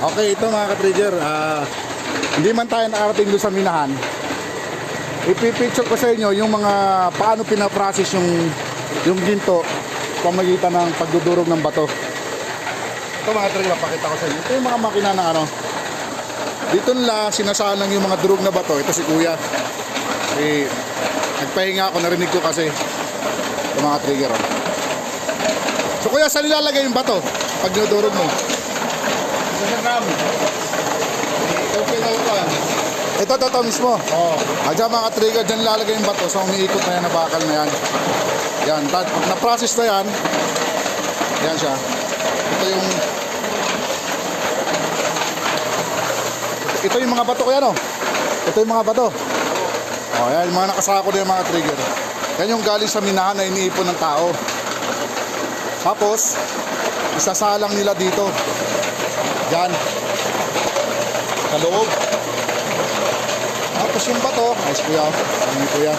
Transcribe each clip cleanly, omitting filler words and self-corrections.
Okay, ito mga ka-trigger, hindi man tayo nakarating doon sa minahan. Ipipicture ko sa inyo yung mga paano pinaprocess yung ginto pamagitan ng pagdudurog ng bato. Ito mga trigger, pakita ko sa inyo. Ito yung mga makina ng ano. Dito nila sinasalang yung mga durog na bato. Ito si kuya. Nagpahinga ako, narinig ko kasi. Ito mga trigger. Oh. So kuya, saan nilalagay yung bato pag dinudurog mo? Ito sa gram. Ito pinaupan. Ito mismo. Oo. Diyan mga trigger, dyan nilalagay yung bato. So umiikot na yan, na bakal na yan. Yan, pag na-process na yan, yan siya. Ito yung mga bato ko yan, oh. Ito yung mga bato. Oh, yan, yung mga nakasako na yung mga trigger. Yan yung galing sa minahan na iniipon ng tao. Tapos, isasalang nila dito. Diyan. Sa loob. Tapos yung bato, ayos kuya, ayun kuya.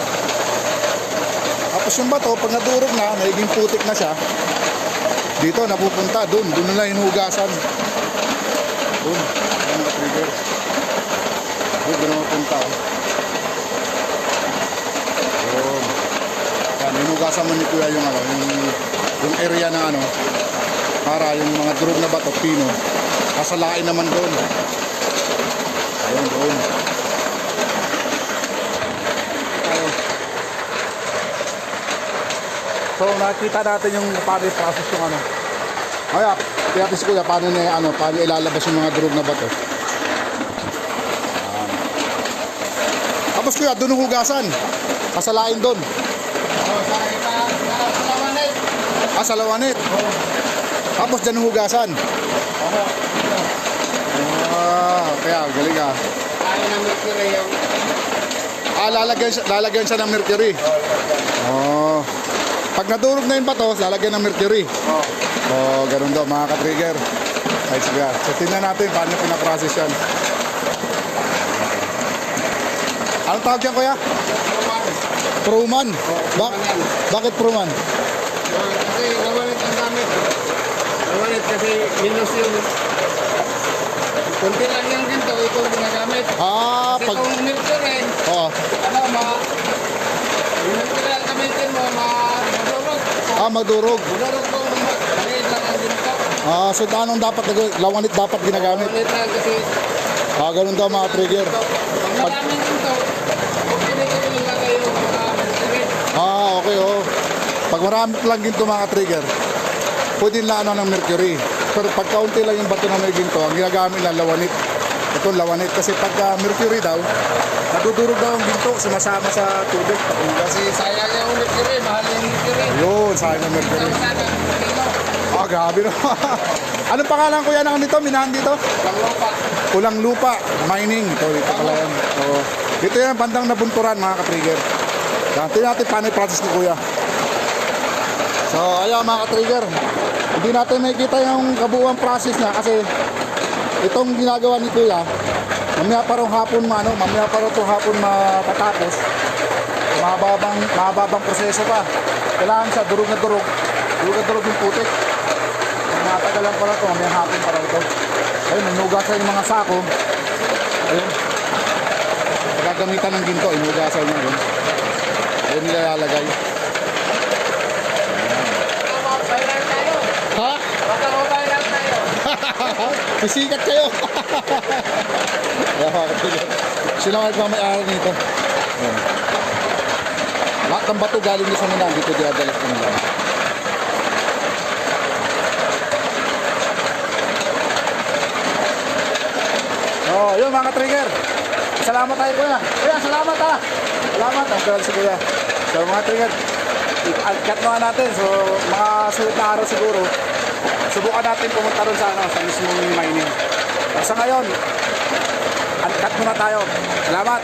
Tapos yung bato, pag nadurog na, nagiging putik na siya. Dito, napupunta, doon nila hinugasan. Doon, ayun mga trigger. Doon napupunta, oh. Doon. Yan, hinugasan mo ni kuya yung ano, yung area na ano, para yung mga durog na bato, pino, kasalain naman doon. Ayun, doon. So nakita natin yung paano i-process yung ano. Kaya, tiyatis ko paano ilalabas yung mga durog na bato. Tapos kuya, doon hugasan. Kasalain doon. Oo, sa lawanit. Sa lawanit. Oo. Tapos dyan hugasan. Oo. Kaya, galing ah. Kaya ng mercury yung... Lalagyan siya ng mercury. Oo. Pag nadurog na yung bato, lalagyan ng mercury. Oo. Ganun daw mga ka-trigger. Ay, sige. So, tingnan natin paano pinaprocess yan. Anong tawag yan, kuya? Proman. Bakit Proman? Kasi lawanit ang gamit. Lawanit kasi minus yung... Kunti lang yung ginto, ito ang ginagamit. Kasi Pag... kung mercury, Oo. yung mercury ang gamitin mo, madurog. Madurog. Madurog kung maliit lang ang ginto. So, anong dapat? Lawanit dapat ginagamit? Maliit lang kasi... Ganun daw mga trigger. Pag maraming ginto, hindi ko nilagay yung mercury. Okay, oh. Pag marami lang ginto mga trigger, pwede na ng mercury. Pero pag kaunti lang yung bato na may ginto, ang ginagamit lang lawanit. Ito lawanit kasi pag mercury daw, nadudurog daw ang ginto, sumasama sa tubig. Kasi sayang yung mercury, mahal yung mercury. Yun, sayang ng mercury. Grabe no. Anong pangalan kuya ng dito? Minahan dito? Walang lupa. Kulang lupa, mining. Ito pala yan. Dito yan, bandang nabunturan mga ka-trigger. Tingnan natin paano i-process ni kuya. So, ayan mga ka-trigger. Hindi natin makikita yung kabuuang process niya kasi itong ginagawa ni kuya, mamaya pa rin hapon matatapos. Mahababang proseso pa. Kailangan siya durog na durog yung putik. Matagalan pa rin ito, mamaya hapon pa rin ito. Ayun, inugasan yung mga sako. Ayun. Gagamitan ng ginto, inugasan na yun. Ayun nilalagay. Ha? Baka mabayar tayo. Sisikat kayo. Sino ang nagmamayari nito? Ayun. Lahat ng bato galing sa nila, dito dinadala sa nila. Yun mga trigger. Salamat tayo kuya. Kuya, salamat ha. Salamat. Ang galing si kuya. So mga trigger, i-cut mga natin. So mga sulit na araw siguro, subukan natin pumunta ron sa mismong mining. Sa ngayon, uncut muna tayo. Salamat.